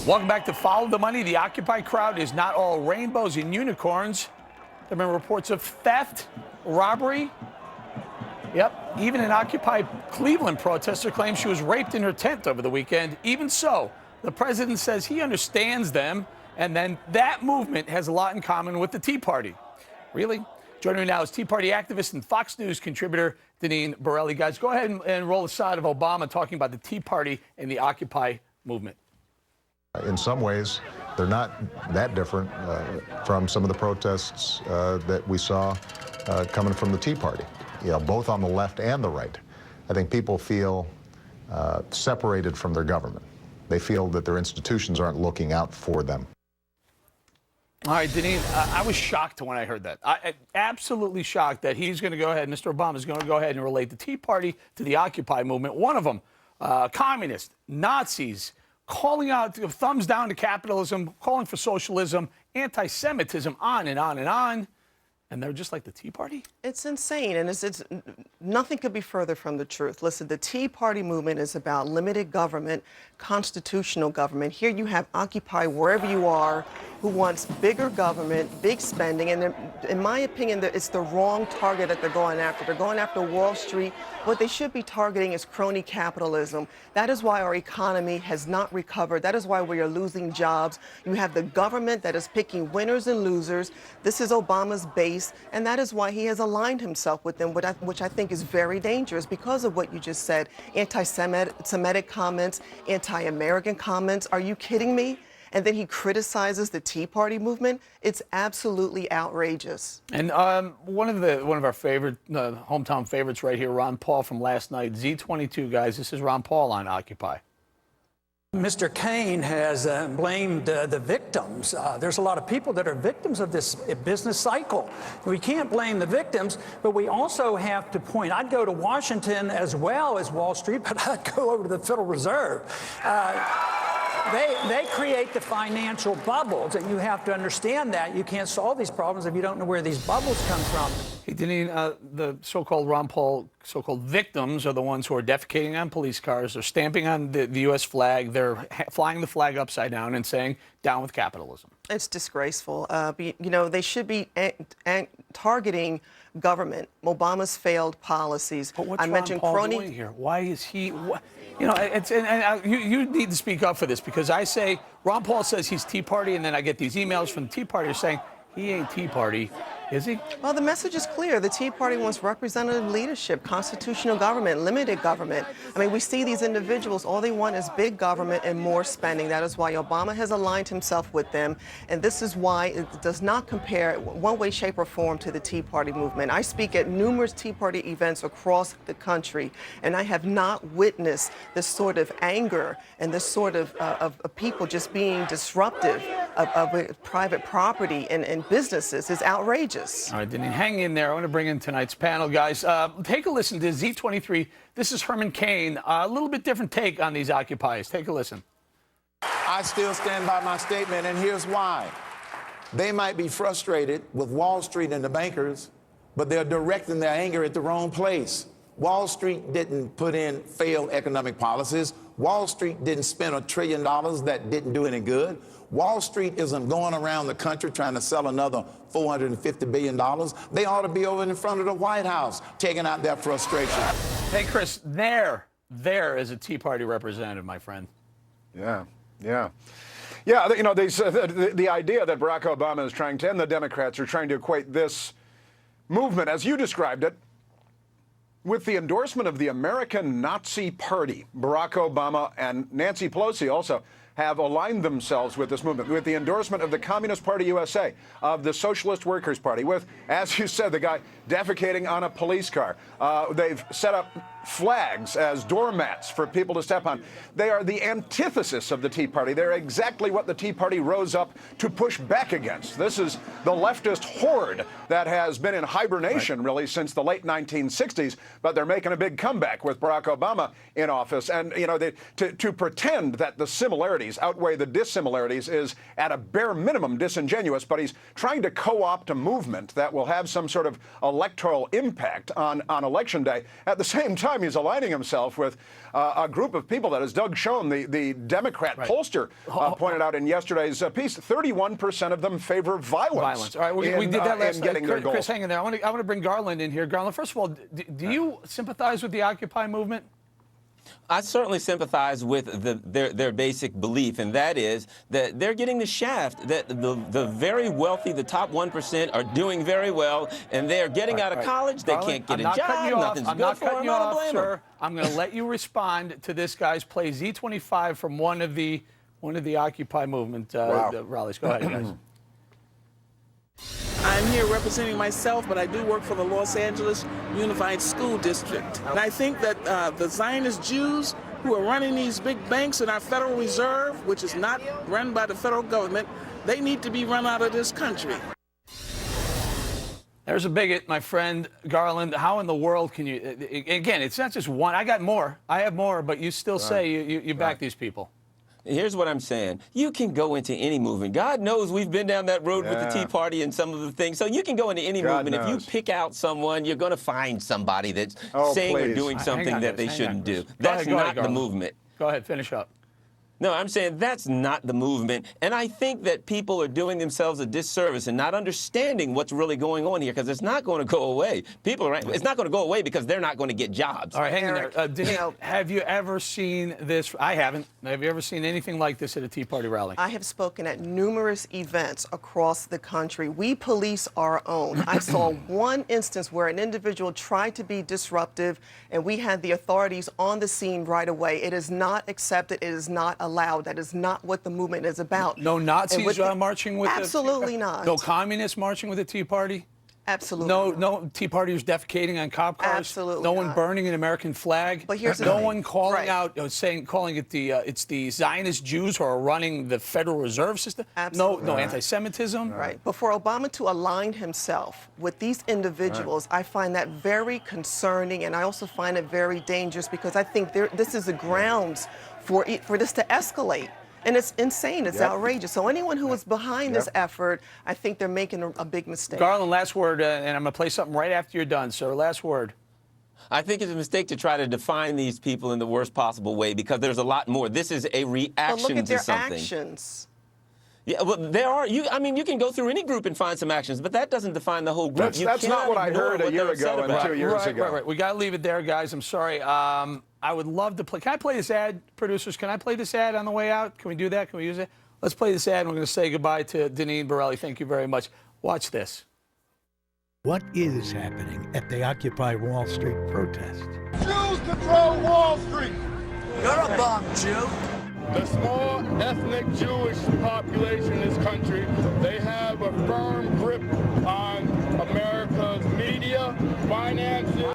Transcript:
Welcome back to Follow the Money. The Occupy crowd is not all rainbows and unicorns. There have been reports of theft, robbery. Yep, even an Occupy Cleveland protester claims she was raped in her tent over the weekend. Even so, the president says he understands them, and then that movement has a lot in common with the Tea Party. Really? Joining me now is Tea Party activist and Fox News contributor Deneen Borelli. Guys, go ahead and roll the side of Obama talking about the Tea Party and the Occupy movement. In some ways, they're not that different from some of the protests that we saw coming from the Tea Party, both on the left and the right. I think people feel separated from their government. They feel that their institutions aren't looking out for them. All right, Deneen, I was shocked when I heard that. Absolutely shocked that he's going to go ahead, Mr. Obama is going to go ahead and relate the Tea Party to the Occupy movement. One of them, communists, Nazis, calling out thumbs down to capitalism, calling for socialism, anti-Semitism, on and on and on. And they're just like the Tea Party? It's insane, and it's nothing could be further from the truth. Listen, the Tea Party movement is about limited government, constitutional government. Here you have Occupy wherever you are, who wants bigger government, big spending, and in my opinion, it's the wrong target that they're going after. They're going after Wall Street. What they should be targeting is crony capitalism. That is why our economy has not recovered. That is why we are losing jobs. You have the government that is picking winners and losers. This is Obama's base, and that is why he has aligned himself with them, which I think is very dangerous because of what you just said. Anti-Semitic comments, anti-American comments. Are you kidding me? And then he criticizes the Tea Party movement. It's absolutely outrageous. And one of our favorite hometown favorites right here, Ron Paul from last night, Z22 guys. This is Ron Paul on Occupy. Mr. Kaine has blamed the victims. There's a lot of people that are victims of this business cycle. We can't blame the victims, but we also have to point. I'd go to Washington as well as Wall Street, but I'd go over to the Federal Reserve. They create the financial bubbles, and you have to understand that. You can't solve these problems if you don't know where these bubbles come from. Hey, Deneen, the so-called Ron Paul, so-called victims are the ones who are defecating on police cars. They're stamping on the U.S. flag. They're flying the flag upside down and saying, down with capitalism. It's disgraceful. They should be targeting government, Obama's failed policies. But what's Ron Paul doing here? Why is he... You need to speak up for this, because I say, Ron Paul says he's Tea Party, and then I get these emails from the Tea Party saying he ain't Tea Party. Is he? Well, the message is clear. The Tea Party wants representative leadership, constitutional government, limited government. I mean, we see these individuals, all they want is big government and more spending. That is why Obama has aligned himself with them. And this is why it does not compare one way, shape, or form to the Tea Party movement. I speak at numerous Tea Party events across the country, and I have not witnessed this sort of anger and this sort of people just being disruptive of private property and businesses. Is outrageous. All right, Deneen, hang in there. I want to bring in tonight's panel, guys. Take a listen to Z23. This is Herman Cain. A little bit different take on these occupiers. Take a listen. I still stand by my statement, and here's why. They might be frustrated with Wall Street and the bankers, but they're directing their anger at the wrong place. Wall Street didn't put in failed economic policies. Wall Street didn't spend $1 trillion that didn't do any good. Wall Street isn't going around the country trying to sell another $450 billion. They ought to be over in front of the White House taking out their frustration. Hey, Chris, there is a Tea Party representative, my friend. Yeah. The idea that Barack Obama is trying to, and the Democrats are trying to equate this movement, as you described it, with the endorsement of the American Nazi Party. Barack Obama and Nancy Pelosi also have aligned themselves with this movement, with the endorsement of the Communist Party USA, of the Socialist Workers' Party, with, as you said, the guy defecating on a police car. They've set up flags as doormats for people to step on. They are the antithesis of the Tea Party. They're exactly what the Tea Party rose up to push back against. This is the leftist horde that has been in hibernation, really, since the late 1960s, but they're making a big comeback with Barack Obama in office. And, to pretend that the similarities outweigh the dissimilarities is, at a bare minimum, disingenuous, but he's trying to co-opt a movement that will have some sort of electoral impact on Election Day. At the same time, he's aligning himself with a group of people that, as Doug Schoen, the Democrat pollster, pointed out in yesterday's piece, 31% of them favor violence. All right, we did that last getting their goals. Chris, hang in there. I want to bring Garland in here. Garland, first of all, do you sympathize with the Occupy movement? I certainly sympathize with their basic belief, and that is that they're getting the shaft, that the very wealthy, the top 1%, are doing very well, and they're getting out of college. They can't get a job. Nothing's good for them. I don't blame them. I'm going to let you respond to this guy's play Z25 from one of the Occupy movement rallies. Go ahead, guys. I'm here representing myself, but I do work for the Los Angeles Unified School District. And I think that the Zionist Jews who are running these big banks in our Federal Reserve, which is not run by the federal government, they need to be run out of this country. There's a bigot, my friend Garland. How in the world can you, again, it's not just one. I got more. I have more, but you still say you back these people. Here's what I'm saying. You can go into any movement. God knows we've been down that road with the Tea Party and some of the things. So you can go into any movement. If you pick out someone, you're going to find somebody that's saying or doing something that they shouldn't do. That's not the movement. Go ahead, finish up. No, I'm saying that's not the movement. And I think that people are doing themselves a disservice and not understanding what's really going on here, because it's not going to go away. It's not going to go away because they're not going to get jobs. All right, hang in there. Deneen, have you ever seen this? I haven't. Have you ever seen anything like this at a Tea Party rally? I have spoken at numerous events across the country. We police our own. I saw one instance where an individual tried to be disruptive, and we had the authorities on the scene right away. It is not accepted. It is not allowed. That is not what the movement is about. No Nazis marching with absolutely not. No communists marching with the Tea Party? Absolutely no Tea Partiers defecating on cop cars? Absolutely no one burning an American flag? But here's the no thing. one calling out, calling it it's the Zionist Jews who are running the Federal Reserve System? Absolutely. No anti-Semitism? Right. But for Obama to align himself with these individuals, I find that very concerning, and I also find it very dangerous, because I think this is the grounds for this to escalate. And it's insane. It's outrageous. So anyone who is behind this effort, I think they're making a big mistake. Garland, last word, and I'm going to play something right after you're done, sir. Last word. I think it's a mistake to try to define these people in the worst possible way, because there's a lot more. This is a reaction to something. But look at their actions. Yeah, well, there are. You can go through any group and find some actions, but that doesn't define the whole group. That's not what I heard a year ago and 2 years ago. Right. We got to leave it there, guys. I'm sorry. I would love to play. Can I play this ad, producers? Can I play this ad on the way out? Can we do that? Can we use it? Let's play this ad, and we're going to say goodbye to Deneen Borelli. Thank you very much. Watch this. What is happening at the Occupy Wall Street protest? Jews control Wall Street. You're a bum, Jew. The small ethnic Jewish population in this country, they have a firm grip on America's media, finances.